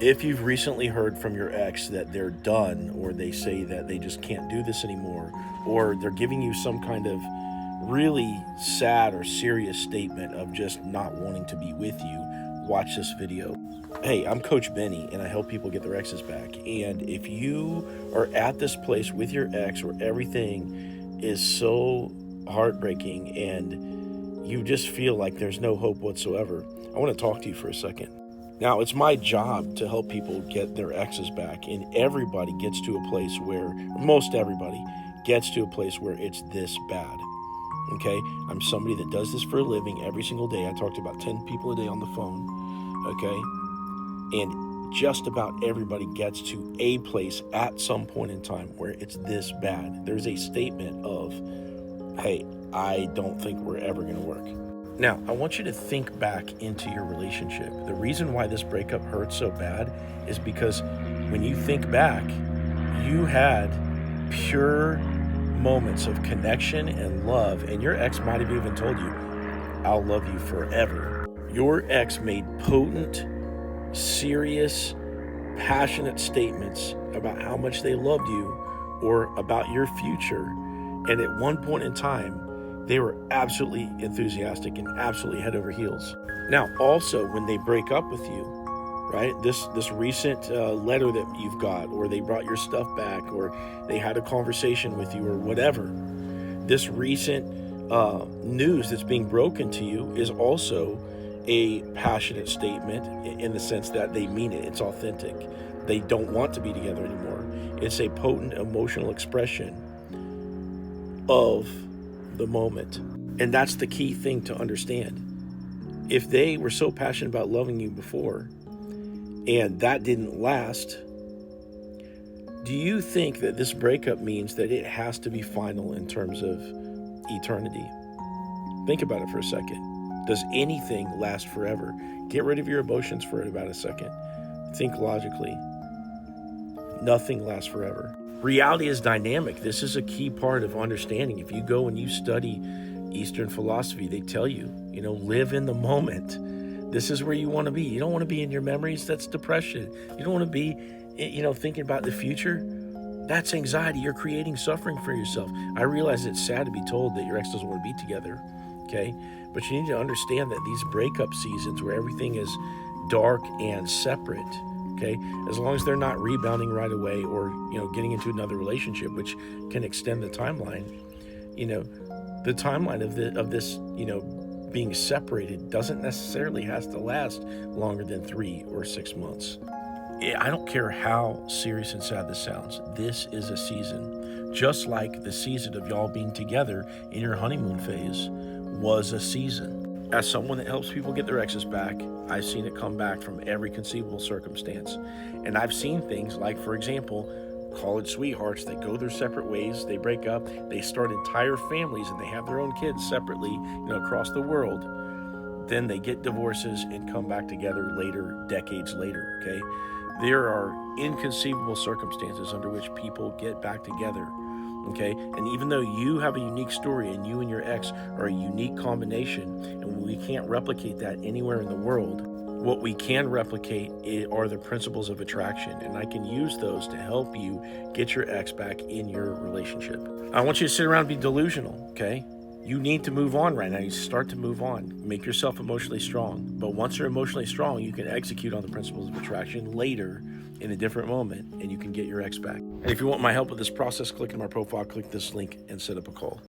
If you've recently heard from your ex that they're done, or they say that they just can't do this anymore, or they're giving you some kind of really sad or serious statement of just not wanting to be with you, watch this video. Hey, I'm Coach Benny, and I help people get their exes back. And if you are at this place with your ex where everything is so heartbreaking and you just feel like there's no hope whatsoever, I want to talk to you for a second. Now, it's my job to help people get their exes back, and everybody gets to a place where, most everybody gets to a place where it's this bad. Okay, I'm somebody that does this for a living every single day. I talk to about 10 people a day on the phone, okay? And just about everybody gets to a place at some point in time where it's this bad. There's a statement of, hey, I don't think we're ever going to work. Now, I want you to think back into your relationship. The reason why this breakup hurts so bad is because when you think back, you had pure moments of connection and love, and your ex might have even told you, I'll love you forever. Your ex made potent, serious, passionate statements about how much they loved you or about your future. And at one point in time, they were absolutely enthusiastic and absolutely head over heels. Now, also, when they break up with you, right, this recent letter that you've got, or they brought your stuff back, or they had a conversation with you, or whatever, this recent news that's being broken to you is also a passionate statement in the sense that they mean it. It's authentic. They don't want to be together anymore. It's a potent emotional expression of the moment. And that's the key thing to understand. If they were so passionate about loving you before and that didn't last, do you think that this breakup means that it has to be final in terms of eternity? Think about it for a second. Does anything last forever? Get rid of your emotions for about a second. Think logically. Nothing lasts forever. Reality is dynamic. This is a key part of understanding. If you go and you study Eastern philosophy, they tell you, live in the moment. This is where you want to be. You don't want to be in your memories. That's depression. You don't want to be, thinking about the future. That's anxiety. You're creating suffering for yourself. I realize it's sad to be told that your ex doesn't want to be together, okay? But you need to understand that these breakup seasons where everything is dark and separate, okay, as long as they're not rebounding right away or, getting into another relationship, which can extend the timeline, the timeline of this, being separated doesn't necessarily has to last longer than 3 or 6 months. I don't care how serious and sad this sounds. This is a season, just like the season of y'all being together in your honeymoon phase was a season. As someone that helps people get their exes back, I've seen it come back from every conceivable circumstance. And I've seen things like, for example, college sweethearts that go their separate ways, they break up, they start entire families, and they have their own kids separately, across the world. Then they get divorces and come back together later, decades later, okay? There are inconceivable circumstances under which people get back together. Okay, and even though you have a unique story and you and your ex are a unique combination, and we can't replicate that anywhere in the world, what we can replicate are the principles of attraction, and I can use those to help you get your ex back in your relationship. I want you to sit around and be delusional, okay? You need to move on right now. You start to move on. Make yourself emotionally strong. But once you're emotionally strong, you can execute on the principles of attraction later in a different moment, and you can get your ex back. And if you want my help with this process, click on my profile, click this link, and set up a call.